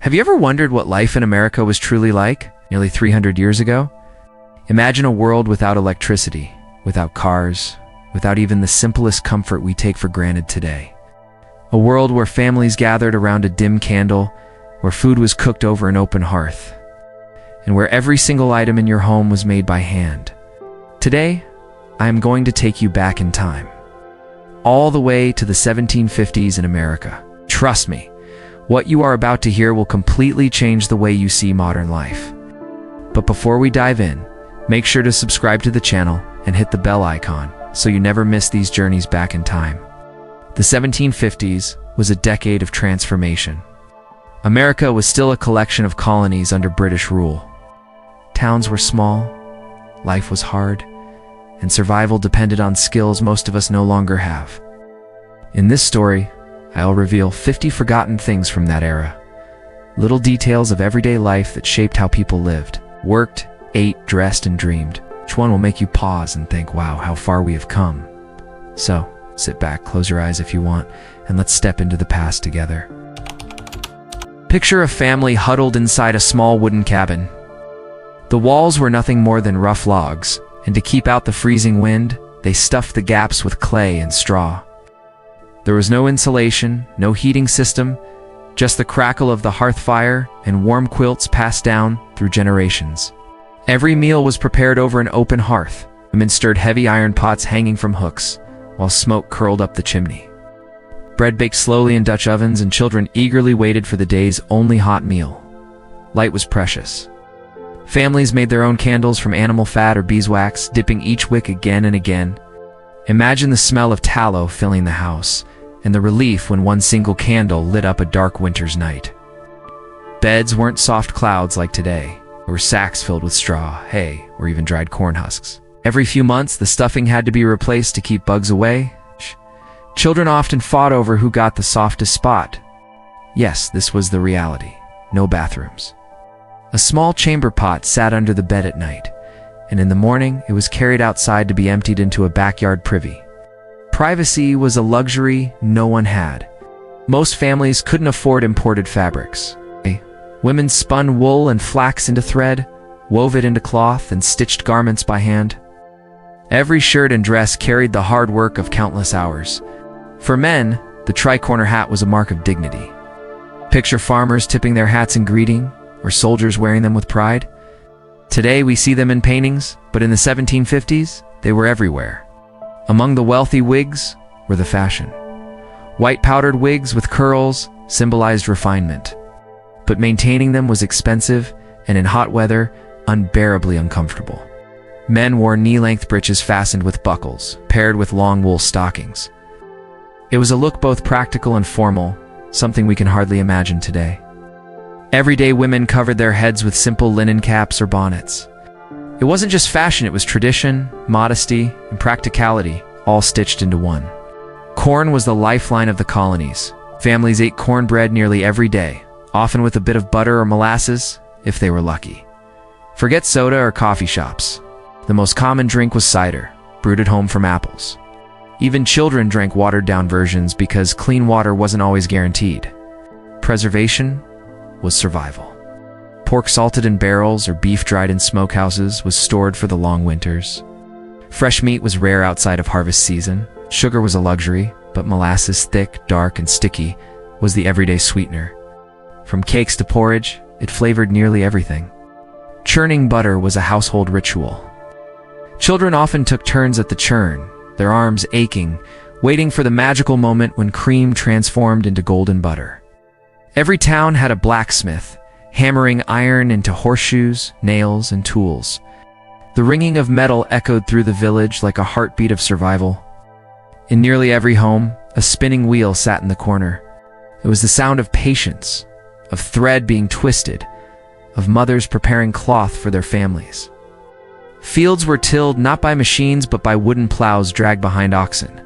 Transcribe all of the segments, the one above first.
Have you ever wondered what life in America was truly like nearly 300 years ago? Imagine a world without electricity, without cars, without even the simplest comfort we take for granted today. A world where families gathered around a dim candle, where food was cooked over an open hearth, and where every single item in your home was made by hand. Today, I am going to take you back in time, all the way to the 1750s in America. Trust me, what you are about to hear will completely change the way you see modern life. But before we dive in, make sure to subscribe to the channel and hit the bell icon so you never miss these journeys back in time. The 1750s was a decade of transformation. America was still a collection of colonies under British rule. Towns were small, life was hard, and survival depended on skills most of us no longer have. In this story, I'll reveal 50 forgotten things from that era. Little details of everyday life that shaped how people lived, worked, ate, dressed, and dreamed. Each one will make you pause and think, wow, how far we have come. So, sit back, close your eyes if you want, and let's step into the past together. Picture a family huddled inside a small wooden cabin. The walls were nothing more than rough logs, and to keep out the freezing wind, they stuffed the gaps with clay and straw. There was no insulation, no heating system, just the crackle of the hearth fire and warm quilts passed down through generations. Every meal was prepared over an open hearth. Women stirred heavy iron pots hanging from hooks, while smoke curled up the chimney. Bread baked slowly in Dutch ovens, and children eagerly waited for the day's only hot meal. Light was precious. Families made their own candles from animal fat or beeswax, dipping each wick again and again. Imagine the smell of tallow filling the house, and the relief when one single candle lit up a dark winter's night. Beds weren't soft clouds like today. There were sacks filled with straw, hay, or even dried corn husks. Every few months, the stuffing had to be replaced to keep bugs away. Children often fought over who got the softest spot. Yes, this was the reality. No bathrooms. A small chamber pot sat under the bed at night, and in the morning it was carried outside to be emptied into a backyard privy. Privacy was a luxury no one had. Most families couldn't afford imported fabrics. Women spun wool and flax into thread, wove it into cloth, and stitched garments by hand. Every shirt and dress carried the hard work of countless hours. For men, the tri-corner hat was a mark of dignity. Picture farmers tipping their hats in greeting, or soldiers wearing them with pride. Today we see them in paintings, but in the 1750s, they were everywhere. Among the wealthy wigs were the fashion. White powdered wigs with curls symbolized refinement. But maintaining them was expensive and in hot weather, unbearably uncomfortable. Men wore knee-length breeches fastened with buckles, paired with long wool stockings. It was a look both practical and formal, something we can hardly imagine today. Everyday women covered their heads with simple linen caps or bonnets. It wasn't just fashion, it was tradition, modesty, and practicality, all stitched into one. Corn was the lifeline of the colonies. Families ate cornbread nearly every day, often with a bit of butter or molasses, if they were lucky. Forget soda or coffee shops. The most common drink was cider, brewed at home from apples. Even children drank watered-down versions because clean water wasn't always guaranteed. Preservation was survival. Pork salted in barrels or beef dried in smokehouses was stored for the long winters. Fresh meat was rare outside of harvest season. Sugar was a luxury, but molasses, thick, dark, and sticky, was the everyday sweetener. From cakes to porridge, it flavored nearly everything. Churning butter was a household ritual. Children often took turns at the churn, their arms aching, waiting for the magical moment when cream transformed into golden butter. Every town had a blacksmith, hammering iron into horseshoes, nails, and tools. The ringing of metal echoed through the village like a heartbeat of survival. In nearly every home, a spinning wheel sat in the corner. It was the sound of patience, of thread being twisted, of mothers preparing cloth for their families. Fields were tilled not by machines but by wooden plows dragged behind oxen.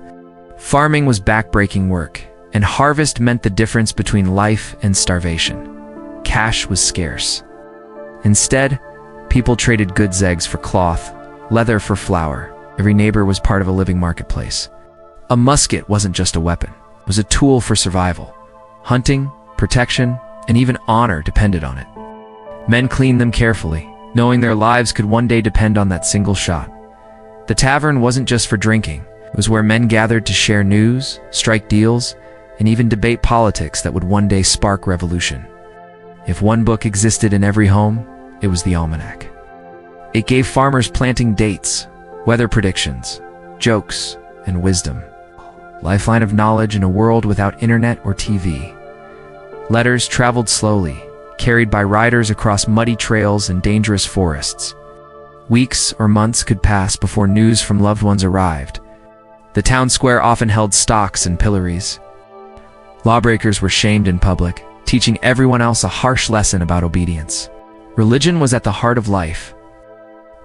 Farming was back-breaking work, and harvest meant the difference between life and starvation. Cash was scarce. Instead, people traded goods, eggs for cloth, leather for flour. Every neighbor was part of a living marketplace. A musket wasn't just a weapon, it was a tool for survival. Hunting, protection, and even honor depended on it. Men cleaned them carefully, knowing their lives could one day depend on that single shot. The tavern wasn't just for drinking. It was where men gathered to share news, strike deals, and even debate politics that would one day spark revolution. If one book existed in every home, it was the almanac. It gave farmers planting dates, weather predictions, jokes, and wisdom. Lifeline of knowledge in a world without internet or TV. Letters traveled slowly, carried by riders across muddy trails and dangerous forests. Weeks or months could pass before news from loved ones arrived. The town square often held stocks and pillories. Lawbreakers were shamed in public, teaching everyone else a harsh lesson about obedience. Religion was at the heart of life.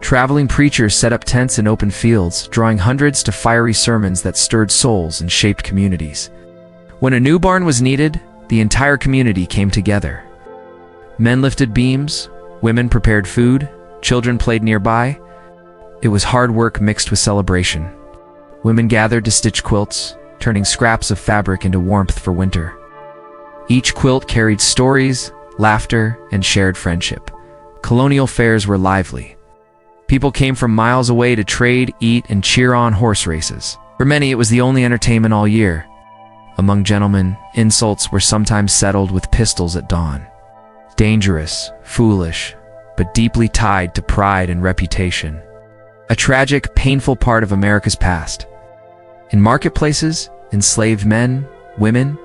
Traveling preachers set up tents in open fields, drawing hundreds to fiery sermons that stirred souls and shaped communities. When a new barn was needed, the entire community came together. Men lifted beams, women prepared food, children played nearby. It was hard work mixed with celebration. Women gathered to stitch quilts, turning scraps of fabric into warmth for winter. Each quilt carried stories, laughter, and shared friendship. Colonial fairs were lively. People came from miles away to trade, eat, and cheer on horse races. For many, it was the only entertainment all year. Among gentlemen, insults were sometimes settled with pistols at dawn. Dangerous, foolish, but deeply tied to pride and reputation. A tragic, painful part of America's past. In marketplaces, enslaved men, women,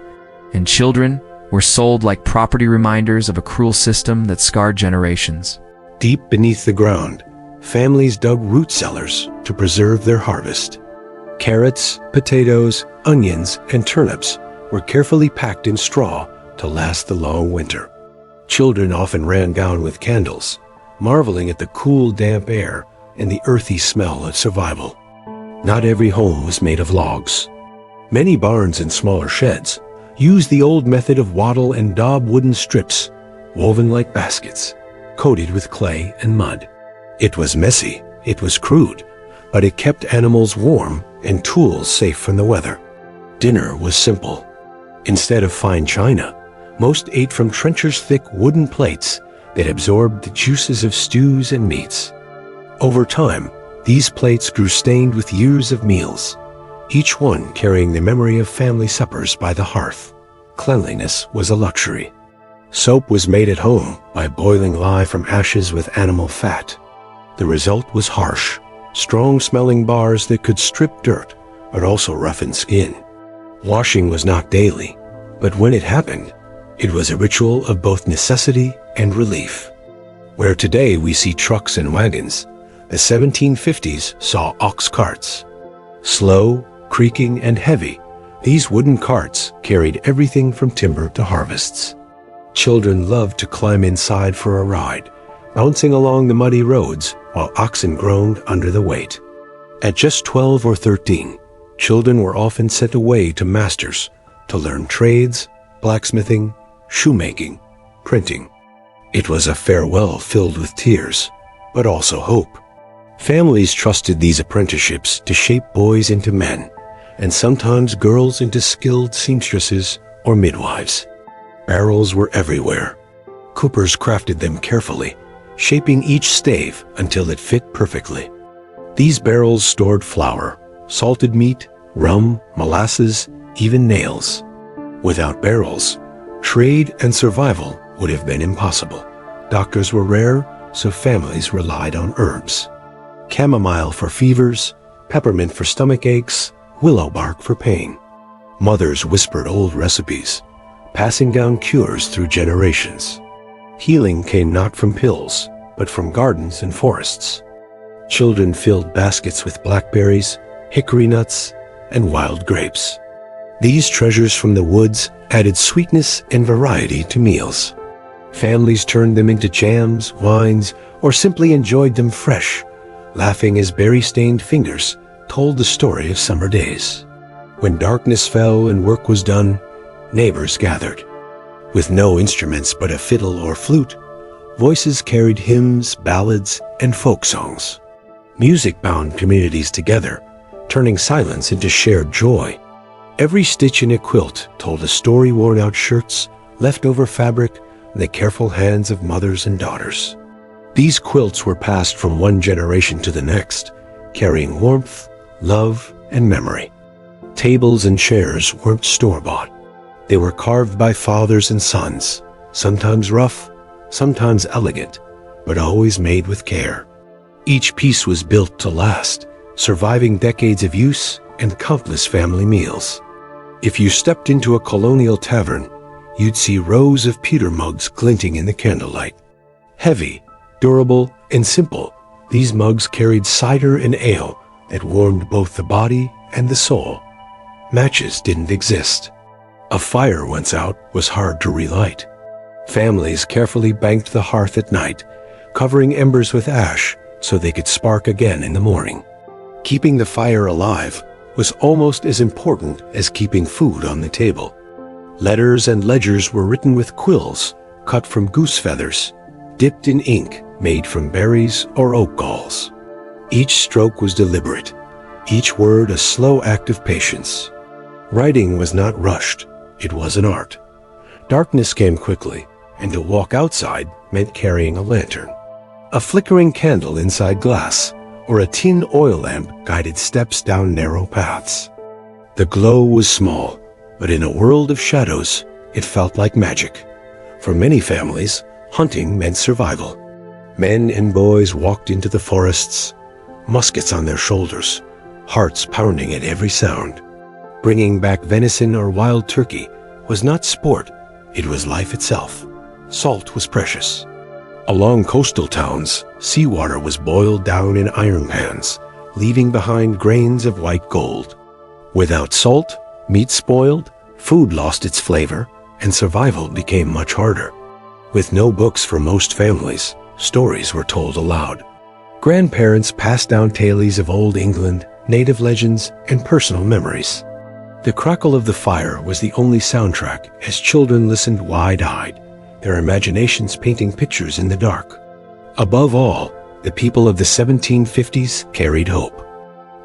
and children were sold like property reminders of a cruel system that scarred generations. Deep beneath the ground, families dug root cellars to preserve their harvest. Carrots, potatoes, onions, and turnips were carefully packed in straw to last the long winter. Children often ran down with candles, marveling at the cool, damp air and the earthy smell of survival. Not every home was made of logs. Many barns and smaller sheds used the old method of wattle and daub wooden strips, woven like baskets, coated with clay and mud. It was messy, it was crude, but it kept animals warm and tools safe from the weather. Dinner was simple. Instead of fine china, most ate from trenchers-thick wooden plates that absorbed the juices of stews and meats. Over time, these plates grew stained with years of meals, each one carrying the memory of family suppers by the hearth. Cleanliness was a luxury. Soap was made at home by boiling lye from ashes with animal fat. The result was harsh, strong-smelling bars that could strip dirt, but also roughen skin. Washing was not daily, but when it happened, it was a ritual of both necessity and relief. Where today we see trucks and wagons, the 1750s saw ox carts. Slow, creaking, and heavy, these wooden carts carried everything from timber to harvests. Children loved to climb inside for a ride, bouncing along the muddy roads while oxen groaned under the weight. At just 12 or 13, children were often sent away to masters to learn trades, blacksmithing, shoemaking, printing. It was a farewell filled with tears, but also hope. Families trusted these apprenticeships to shape boys into men, and sometimes girls into skilled seamstresses or midwives. Barrels were everywhere. Coopers crafted them carefully, shaping each stave until it fit perfectly. These barrels stored flour, salted meat, rum, molasses, even nails. Without barrels, trade and survival would have been impossible. Doctors were rare, so families relied on herbs. Chamomile for fevers, peppermint for stomach aches, willow bark for pain. Mothers whispered old recipes, passing down cures through generations. Healing came not from pills, but from gardens and forests. Children filled baskets with blackberries, hickory nuts, and wild grapes. These treasures from the woods added sweetness and variety to meals. Families turned them into jams, wines, or simply enjoyed them fresh, laughing as berry-stained fingers told the story of summer days. When darkness fell and work was done, neighbors gathered. With no instruments but a fiddle or flute, voices carried hymns, ballads, and folk songs. Music bound communities together, turning silence into shared joy. Every stitch in a quilt told a story worn-out shirts, leftover fabric, and the careful hands of mothers and daughters. These quilts were passed from one generation to the next, carrying warmth, love, and memory. Tables and chairs weren't store-bought. They were carved by fathers and sons, sometimes rough, sometimes elegant, but always made with care. Each piece was built to last, surviving decades of use and countless family meals. If you stepped into a colonial tavern, you'd see rows of pewter mugs glinting in the candlelight. Heavy, durable, and simple, these mugs carried cider and ale that warmed both the body and the soul. Matches didn't exist. A fire once out was hard to relight. Families carefully banked the hearth at night, covering embers with ash so they could spark again in the morning. Keeping the fire alive was almost as important as keeping food on the table. Letters and ledgers were written with quills cut from goose feathers, dipped in ink made from berries or oak galls. Each stroke was deliberate, each word a slow act of patience. Writing was not rushed, it was an art. Darkness came quickly, and to walk outside meant carrying a lantern. A flickering candle inside glass, or a tin oil lamp guided steps down narrow paths. The glow was small, but in a world of shadows, it felt like magic. For many families, hunting meant survival. Men and boys walked into the forests, muskets on their shoulders, hearts pounding at every sound. Bringing back venison or wild turkey was not sport, it was life itself. Salt was precious. Along coastal towns, seawater was boiled down in iron pans, leaving behind grains of white gold. Without salt, meat spoiled, food lost its flavor, and survival became much harder. With no books for most families, stories were told aloud. Grandparents passed down tales of old England, native legends, and personal memories. The crackle of the fire was the only soundtrack as children listened wide-eyed, their imaginations painting pictures in the dark. Above all, the people of the 1750s carried hope.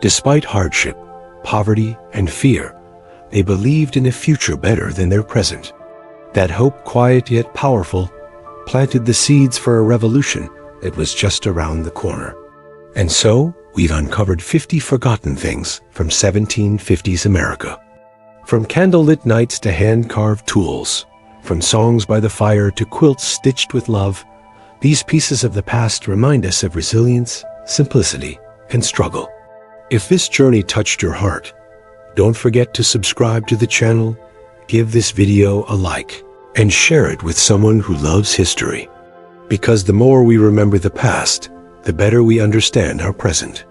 Despite hardship, poverty, and fear, they believed in a future better than their present. That hope, quiet yet powerful, planted the seeds for a revolution that was just around the corner. And so, we've uncovered 50 forgotten things from 1750s America. From candlelit nights to hand-carved tools, from songs by the fire to quilts stitched with love, these pieces of the past remind us of resilience, simplicity, and struggle. If this journey touched your heart, don't forget to subscribe to the channel, give this video a like, and share it with someone who loves history. Because the more we remember the past, the better we understand our present.